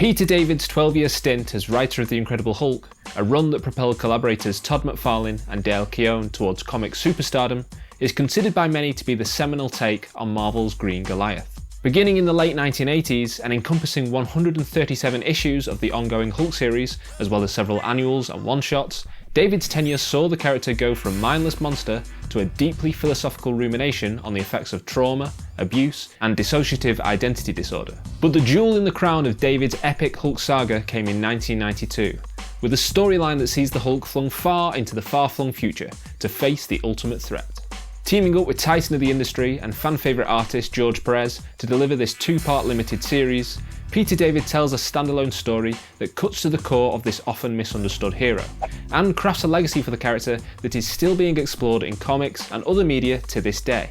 Peter David's 12-year stint as writer of The Incredible Hulk, a run that propelled collaborators Todd McFarlane and Dale Keown towards comic superstardom, is considered by many to be the seminal take on Marvel's Green Goliath. Beginning in the late 1980s and encompassing 137 issues of the ongoing Hulk series, as well as several annuals and one-shots, David's tenure saw the character go from mindless monster to a deeply philosophical rumination on the effects of trauma, abuse, and dissociative identity disorder. But the jewel in the crown of David's epic Hulk saga came in 1992, with a storyline that sees the Hulk flung far into the far-flung future to face the ultimate threat. Teaming up with titan of the industry and fan-favourite artist George Perez to deliver this two-part limited series, Peter David tells a standalone story that cuts to the core of this often misunderstood hero, and crafts a legacy for the character that is still being explored in comics and other media to this day.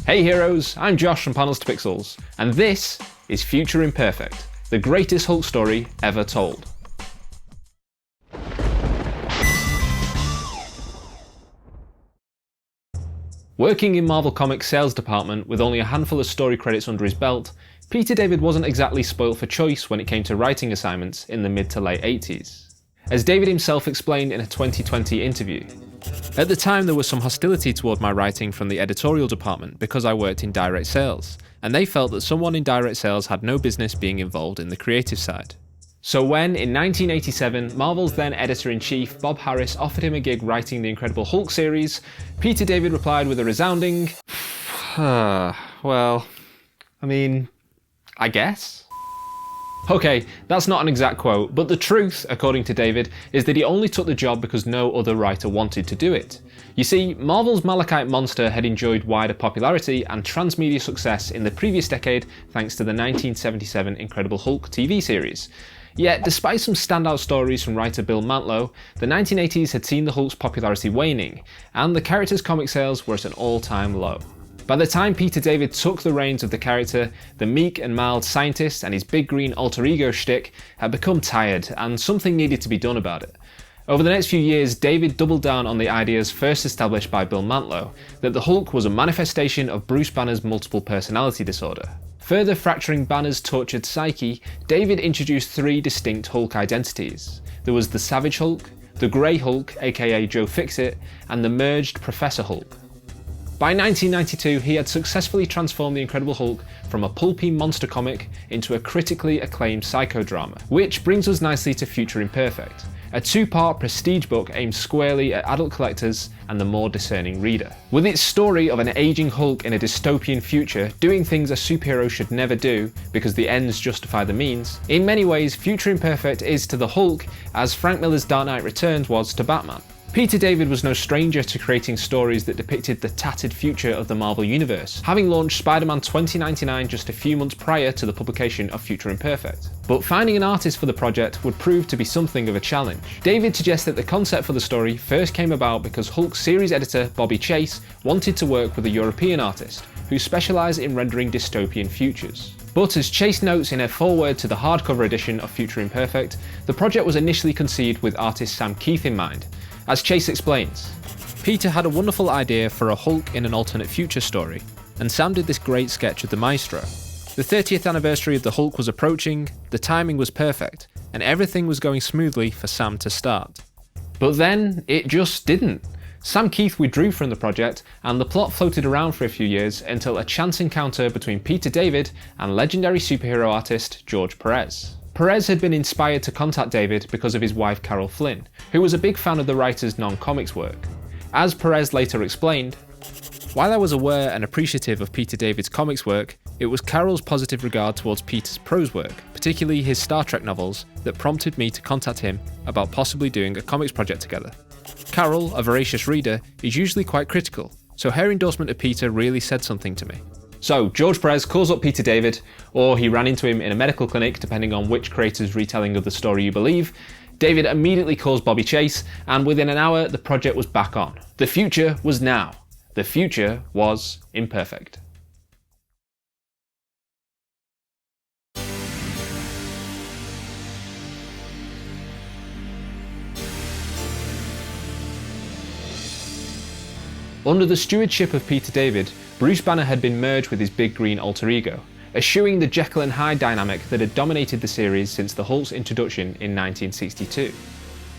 Hey heroes, I'm Josh from Panels to Pixels, and this is Future Imperfect, the greatest Hulk story ever told. Working in Marvel Comics' sales department with only a handful of story credits under his belt, Peter David wasn't exactly spoilt for choice when it came to writing assignments in the mid to late 80s. As David himself explained in a 2020 interview, "At the time there was some hostility toward my writing from the editorial department because I worked in direct sales, and they felt that someone in direct sales had no business being involved in the creative side." So when, in 1987, Marvel's then editor-in-chief Bob Harris offered him a gig writing the Incredible Hulk series, Peter David replied with a resounding, well, I guess? Okay, that's not an exact quote, but the truth, according to David, is that he only took the job because no other writer wanted to do it. You see, Marvel's Malachite monster had enjoyed wider popularity and transmedia success in the previous decade thanks to the 1977 Incredible Hulk TV series. Yet, despite some standout stories from writer Bill Mantlo, the 1980s had seen the Hulk's popularity waning, and the character's comic sales were at an all-time low. By the time Peter David took the reins of the character, the meek and mild scientist and his big green alter ego shtick had become tired, and something needed to be done about it. Over the next few years, David doubled down on the ideas first established by Bill Mantlo, that the Hulk was a manifestation of Bruce Banner's multiple personality disorder. Further fracturing Banner's tortured psyche, David introduced three distinct Hulk identities. There was the Savage Hulk, the Grey Hulk, aka Joe Fixit, and the merged Professor Hulk. By 1992, he had successfully transformed the Incredible Hulk from a pulpy monster comic into a critically acclaimed psychodrama, which brings us nicely to Future Imperfect, a two-part prestige book aimed squarely at adult collectors and the more discerning reader. With its story of an aging Hulk in a dystopian future doing things a superhero should never do because the ends justify the means, in many ways Future Imperfect is to the Hulk as Frank Miller's Dark Knight Returns was to Batman. Peter David was no stranger to creating stories that depicted the tattered future of the Marvel Universe, having launched Spider-Man 2099 just a few months prior to the publication of Future Imperfect. But finding an artist for the project would prove to be something of a challenge. David suggests that the concept for the story first came about because Hulk's series editor Bobby Chase wanted to work with a European artist, who specialised in rendering dystopian futures. But as Chase notes in a foreword to the hardcover edition of Future Imperfect, the project was initially conceived with artist Sam Keith in mind. As Chase explains, Peter had a wonderful idea for a Hulk in an alternate future story, and Sam did this great sketch of the maestro. The 30th anniversary of the Hulk was approaching, the timing was perfect, and everything was going smoothly for Sam to start. But then, it just didn't. Sam Keith withdrew from the project, and the plot floated around for a few years until a chance encounter between Peter David and legendary superhero artist George Perez. Perez had been inspired to contact David because of his wife Carol Flynn, who was a big fan of the writer's non-comics work. As Perez later explained, "While I was aware and appreciative of Peter David's comics work, it was Carol's positive regard towards Peter's prose work, particularly his Star Trek novels, that prompted me to contact him about possibly doing a comics project together. Carol, a voracious reader, is usually quite critical, so her endorsement of Peter really said something to me." So, George Perez calls up Peter David, or he ran into him in a medical clinic depending on which creator's retelling of the story you believe. David immediately calls Bobby Chase, and within an hour the project was back on. The future was now. The future was imperfect. Under the stewardship of Peter David, Bruce Banner had been merged with his big green alter ego, eschewing the Jekyll and Hyde dynamic that had dominated the series since the Hulk's introduction in 1962.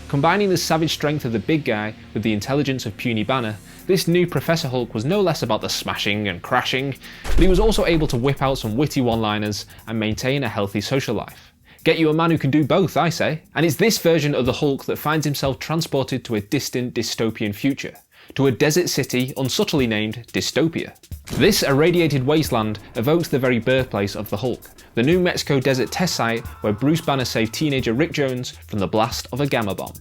Combining the savage strength of the big guy with the intelligence of puny Banner, this new Professor Hulk was no less about the smashing and crashing, but he was also able to whip out some witty one-liners and maintain a healthy social life. Get you a man who can do both, I say. And it's this version of the Hulk that finds himself transported to a distant dystopian future, to a desert city unsubtly named Dystopia. This irradiated wasteland evokes the very birthplace of the Hulk, the New Mexico desert test site where Bruce Banner saved teenager Rick Jones from the blast of a gamma bomb.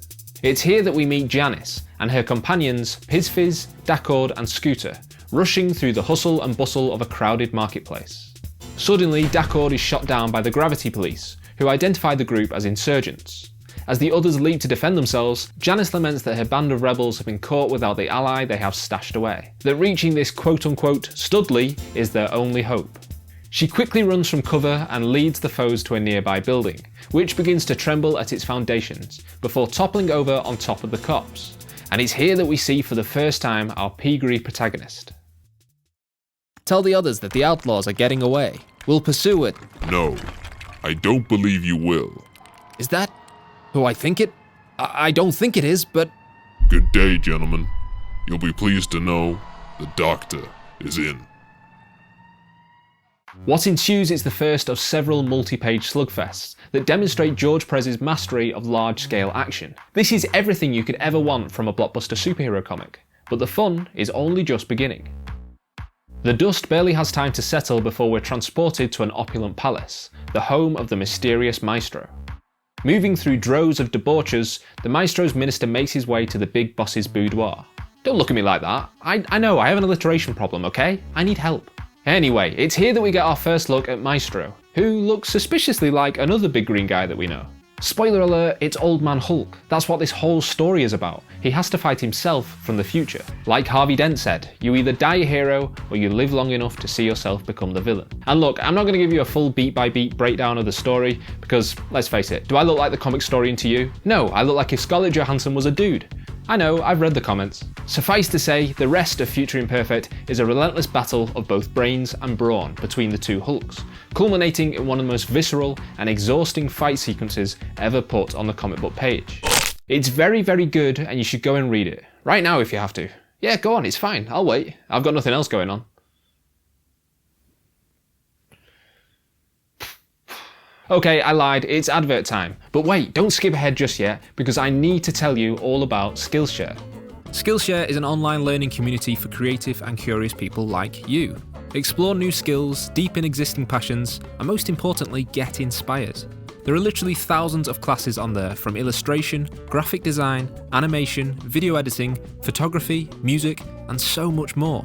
It's here that we meet Janice and her companions Pizfizz, Dacord and Scooter, rushing through the hustle and bustle of a crowded marketplace. Suddenly, Dacord is shot down by the Gravity Police, who identify the group as insurgents. As the others leap to defend themselves, Janice laments that her band of rebels have been caught without the ally they have stashed away, that reaching this quote-unquote Studley is their only hope. She quickly runs from cover and leads the foes to a nearby building, which begins to tremble at its foundations, before toppling over on top of the cops. And it's here that we see for the first time our pea-green protagonist. Tell the others that the outlaws are getting away. We'll pursue it. No, I don't believe you will. Is that who I think it? I don't think it is, but... Good day, gentlemen. You'll be pleased to know the doctor is in. What ensues is the first of several multi-page slugfests that demonstrate George Perez's mastery of large-scale action. This is everything you could ever want from a blockbuster superhero comic, but the fun is only just beginning. The dust barely has time to settle before we're transported to an opulent palace, the home of the mysterious Maestro. Moving through droves of debauchers, the Maestro's minister makes his way to the big boss's boudoir. Don't look at me like that. I know, I have an alliteration problem, okay? I need help. Anyway, it's here that we get our first look at Maestro, who looks suspiciously like another big green guy that we know. Spoiler alert, it's Old Man Hulk. That's what this whole story is about. He has to fight himself from the future. Like Harvey Dent said, you either die a hero or you live long enough to see yourself become the villain. And look, I'm not going to give you a full beat-by-beat breakdown of the story because, let's face it, do I look like the comic historian to you? No, I look like if Scarlett Johansson was a dude. I know, I've read the comments. Suffice to say, the rest of Future Imperfect is a relentless battle of both brains and brawn between the two Hulks, culminating in one of the most visceral and exhausting fight sequences ever put on the comic book page. It's very, very good and you should go and read it. Right now if you have to. Yeah, go on, it's fine, I'll wait. I've got nothing else going on. Okay, I lied, it's advert time. But wait, don't skip ahead just yet, because I need to tell you all about Skillshare. Skillshare is an online learning community for creative and curious people like you. Explore new skills, deepen existing passions, and most importantly, get inspired. There are literally thousands of classes on there, from illustration, graphic design, animation, video editing, photography, music, and so much more.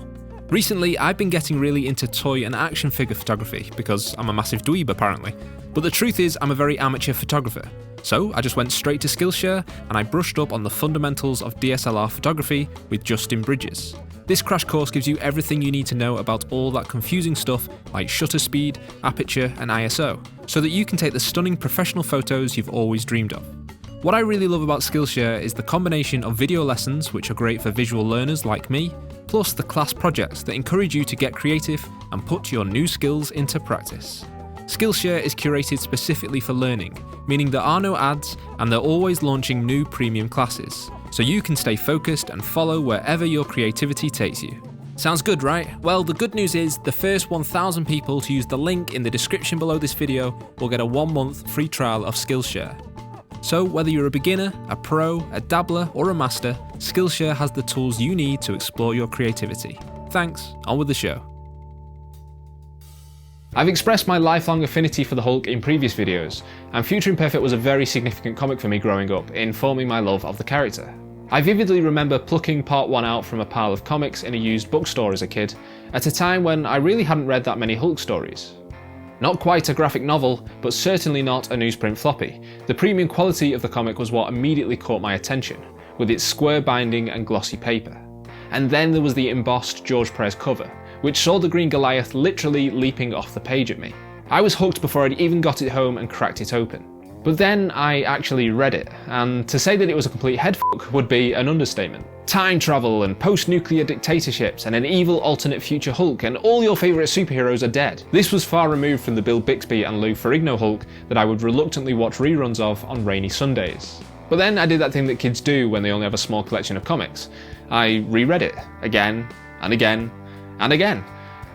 Recently, I've been getting really into toy and action figure photography, because I'm a massive dweeb apparently. But the truth is, I'm a very amateur photographer. So I just went straight to Skillshare and I brushed up on the fundamentals of DSLR photography with Justin Bridges. This crash course gives you everything you need to know about all that confusing stuff like shutter speed, aperture and ISO, so that you can take the stunning professional photos you've always dreamed of. What I really love about Skillshare is the combination of video lessons, which are great for visual learners like me, plus the class projects that encourage you to get creative and put your new skills into practice. Skillshare is curated specifically for learning, meaning there are no ads and they're always launching new premium classes, so you can stay focused and follow wherever your creativity takes you. Sounds good, right? Well, the good news is the first 1,000 people to use the link in the description below this video will get a 1-month free trial of Skillshare. So whether you're a beginner, a pro, a dabbler or a master, Skillshare has the tools you need to explore your creativity. Thanks, on with the show. I've expressed my lifelong affinity for the Hulk in previous videos, and Future Imperfect was a very significant comic for me growing up, informing my love of the character. I vividly remember plucking part 1 out from a pile of comics in a used bookstore as a kid, at a time when I really hadn't read that many Hulk stories. Not quite a graphic novel, but certainly not a newsprint floppy. The premium quality of the comic was what immediately caught my attention, with its square binding and glossy paper. And then there was the embossed George Perez cover, which saw the green Goliath literally leaping off the page at me. I was hooked before I'd even got it home and cracked it open. But then I actually read it, and to say that it was a complete headfuck would be an understatement. Time travel and post-nuclear dictatorships and an evil alternate future Hulk and all your favourite superheroes are dead. This was far removed from the Bill Bixby and Lou Ferrigno Hulk that I would reluctantly watch reruns of on rainy Sundays. But then I did that thing that kids do when they only have a small collection of comics. I reread it again and again and again.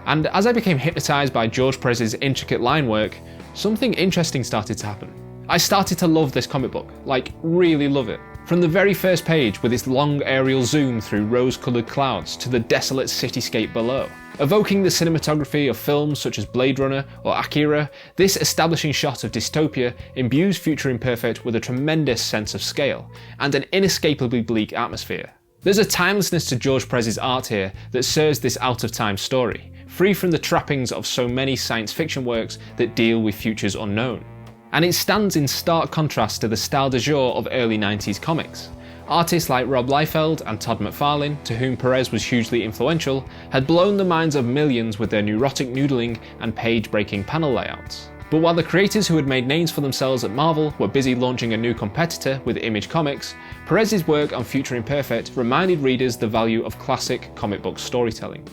And as I became hypnotised by George Perez's intricate line work, something interesting started to happen. I started to love this comic book, like really love it. From the very first page with its long aerial zoom through rose-coloured clouds to the desolate cityscape below. Evoking the cinematography of films such as Blade Runner or Akira, this establishing shot of dystopia imbues Future Imperfect with a tremendous sense of scale and an inescapably bleak atmosphere. There's a timelessness to George Perez's art here that serves this out-of-time story, free from the trappings of so many science fiction works that deal with futures unknown. And it stands in stark contrast to the style du jour of early 90s comics. Artists like Rob Liefeld and Todd McFarlane, to whom Perez was hugely influential, had blown the minds of millions with their neurotic noodling and page-breaking panel layouts. But while the creators who had made names for themselves at Marvel were busy launching a new competitor with Image Comics, Perez's work on Future Imperfect reminded readers the value of classic comic book storytelling.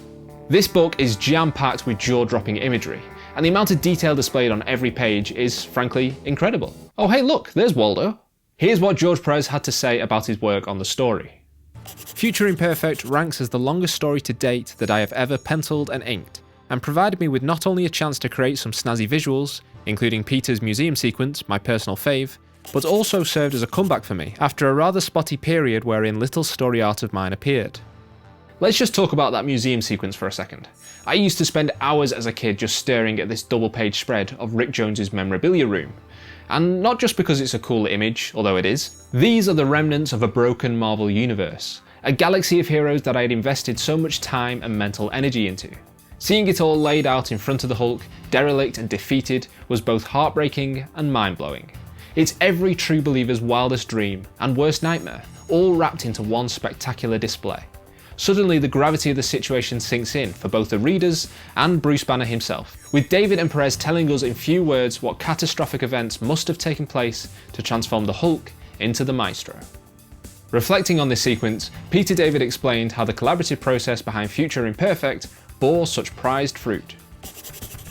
This book is jam-packed with jaw-dropping imagery, and the amount of detail displayed on every page is, frankly, incredible. Oh hey look, there's Waldo. Here's what George Perez had to say about his work on the story. Future Imperfect ranks as the longest story to date that I have ever penciled and inked, and provided me with not only a chance to create some snazzy visuals, including Peter's museum sequence, my personal fave, but also served as a comeback for me after a rather spotty period wherein little story art of mine appeared. Let's just talk about that museum sequence for a second. I used to spend hours as a kid just staring at this double-page spread of Rick Jones's memorabilia room. And not just because it's a cool image, although it is. These are the remnants of a broken Marvel universe, a galaxy of heroes that I had invested so much time and mental energy into. Seeing it all laid out in front of the Hulk, derelict and defeated, was both heartbreaking and mind-blowing. It's every true believer's wildest dream and worst nightmare, all wrapped into one spectacular display. Suddenly the gravity of the situation sinks in for both the readers and Bruce Banner himself, with David and Perez telling us in few words what catastrophic events must have taken place to transform the Hulk into the Maestro. Reflecting on this sequence, Peter David explained how the collaborative process behind Future Imperfect bore such prized fruit.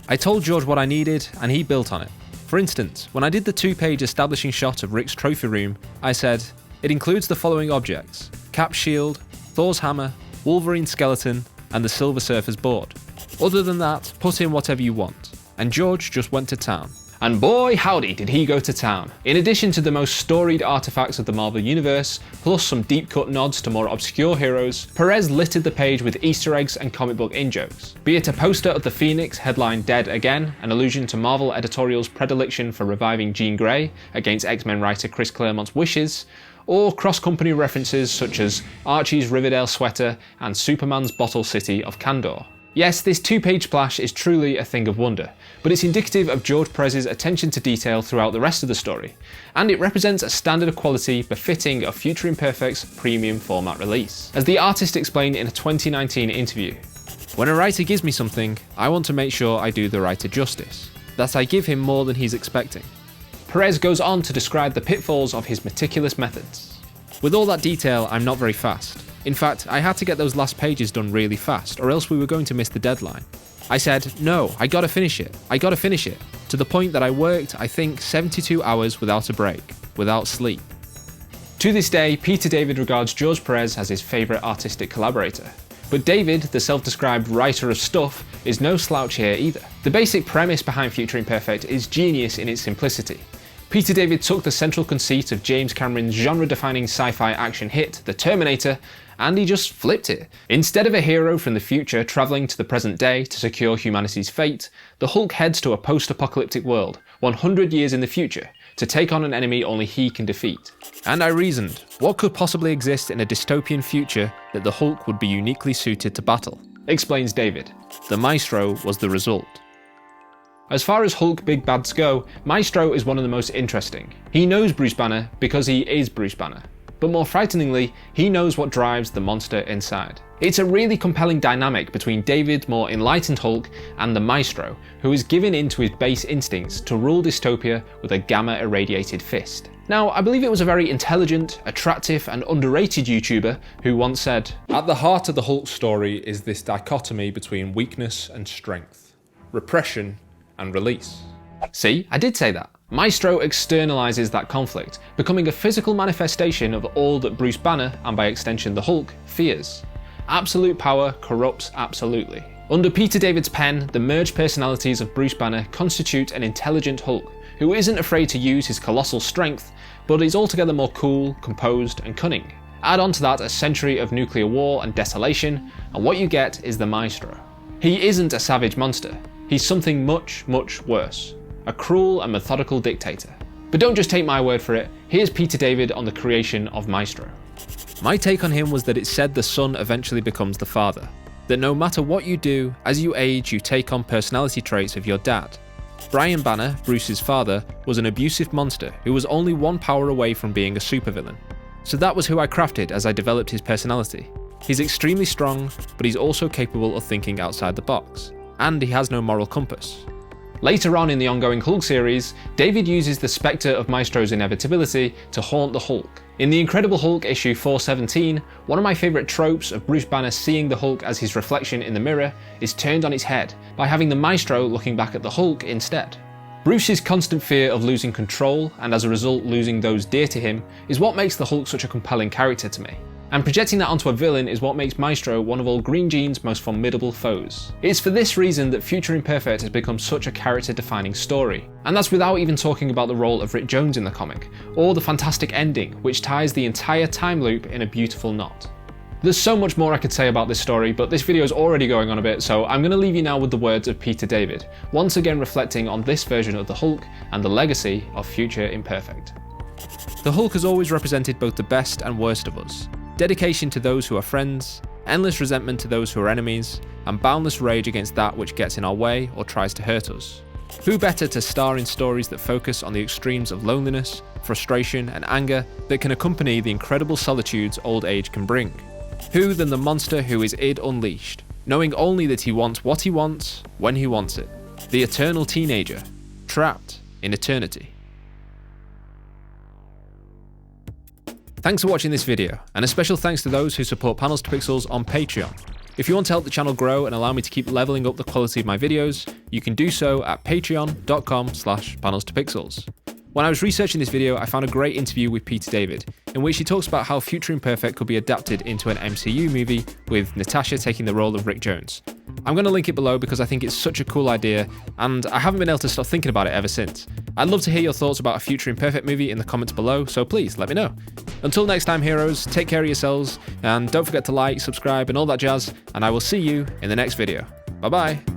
I told George what I needed and he built on it. For instance, when I did the 2-page establishing shot of Rick's trophy room, I said, it includes the following objects: Cap's shield, Thor's hammer, Wolverine's skeleton, and the Silver Surfer's board. Other than that, put in whatever you want. And George just went to town. And boy howdy did he go to town. In addition to the most storied artifacts of the Marvel Universe, plus some deep-cut nods to more obscure heroes, Perez littered the page with Easter eggs and comic book in-jokes. Be it a poster of the Phoenix headlined Dead Again, an allusion to Marvel editorial's predilection for reviving Jean Grey against X-Men writer Chris Claremont's wishes, or cross-company references such as Archie's Riverdale sweater and Superman's Bottle City of Kandor. Yes, this 2-page splash is truly a thing of wonder, but it's indicative of George Perez's attention to detail throughout the rest of the story, and it represents a standard of quality befitting of Future Imperfect's premium format release. As the artist explained in a 2019 interview, when a writer gives me something, I want to make sure I do the writer justice, that I give him more than he's expecting. Perez goes on to describe the pitfalls of his meticulous methods. With all that detail, I'm not very fast. In fact, I had to get those last pages done really fast, or else we were going to miss the deadline. I said, no, I gotta finish it, to the point that I worked, I think, 72 hours without a break, without sleep. To this day, Peter David regards George Perez as his favourite artistic collaborator. But David, the self-described writer of stuff, is no slouch here either. The basic premise behind Future Imperfect is genius in its simplicity. Peter David took the central conceit of James Cameron's genre-defining sci-fi action hit, The Terminator, and he just flipped it. Instead of a hero from the future travelling to the present day to secure humanity's fate, the Hulk heads to a post-apocalyptic world, 100 years in the future, to take on an enemy only he can defeat. And I reasoned, what could possibly exist in a dystopian future that the Hulk would be uniquely suited to battle? Explains David. The Maestro was the result. As far as Hulk big bads go, Maestro is one of the most interesting. He knows Bruce Banner because he is Bruce Banner. but more frighteningly, he knows what drives the monster inside. It's a really compelling dynamic between David's more enlightened Hulk and the Maestro, who is giving in to his base instincts to rule dystopia with a gamma-irradiated fist. Now, I believe it was a very intelligent, attractive, and underrated YouTuber who once said, "At the heart of the Hulk story is this dichotomy between weakness and strength, repression and release." See, I did say that. Maestro externalizes that conflict, becoming a physical manifestation of all that Bruce Banner, and by extension the Hulk, fears. Absolute power corrupts absolutely. Under Peter David's pen, the merged personalities of Bruce Banner constitute an intelligent Hulk, who isn't afraid to use his colossal strength, but is altogether more cool, composed, and cunning. Add on to that a century of nuclear war and desolation, and what you get is the Maestro. He isn't a savage monster, he's something much, much worse. A cruel and methodical dictator. But don't just take my word for it, here's Peter David on the creation of Maestro. My take on him was that it said the son eventually becomes the father. That no matter what you do, as you age you take on personality traits of your dad. Brian Banner, Bruce's father, was an abusive monster who was only one power away from being a supervillain. So that was who I crafted as I developed his personality. He's extremely strong, but he's also capable of thinking outside the box. And he has no moral compass. Later on in the ongoing Hulk series, David uses the spectre of Maestro's inevitability to haunt the Hulk. In The Incredible Hulk issue 417, one of my favourite tropes of Bruce Banner seeing the Hulk as his reflection in the mirror is turned on its head by having the Maestro looking back at the Hulk instead. Bruce's constant fear of losing control, and as a result losing those dear to him, is what makes the Hulk such a compelling character to me. And projecting that onto a villain is what makes Maestro one of all Green Gene's most formidable foes. It's for this reason that Future Imperfect has become such a character-defining story. And that's without even talking about the role of Rick Jones in the comic, or the fantastic ending, which ties the entire time loop in a beautiful knot. There's so much more I could say about this story, but this video is already going on a bit, so I'm going to leave you now with the words of Peter David, once again reflecting on this version of the Hulk and the legacy of Future Imperfect. The Hulk has always represented both the best and worst of us. Dedication to those who are friends, endless resentment to those who are enemies, and boundless rage against that which gets in our way or tries to hurt us. Who better to star in stories that focus on the extremes of loneliness, frustration, and anger that can accompany the incredible solitudes old age can bring? Who than the monster who is id unleashed, knowing only that he wants what he wants, when he wants it? The eternal teenager, trapped in eternity. Thanks for watching this video, and a special thanks to those who support Panels to Pixels on Patreon. If you want to help the channel grow and allow me to keep leveling up the quality of my videos, you can do so at patreon.com/panelstopixels. When I was researching this video, I found a great interview with Peter David, in which he talks about how Future Imperfect could be adapted into an MCU movie, with Natasha taking the role of Rick Jones. I'm going to link it below because I think it's such a cool idea, and I haven't been able to stop thinking about it ever since. I'd love to hear your thoughts about a Future Imperfect movie in the comments below, so please let me know. Until next time, heroes, take care of yourselves, and don't forget to like, subscribe, and all that jazz, and I will see you in the next video. Bye bye!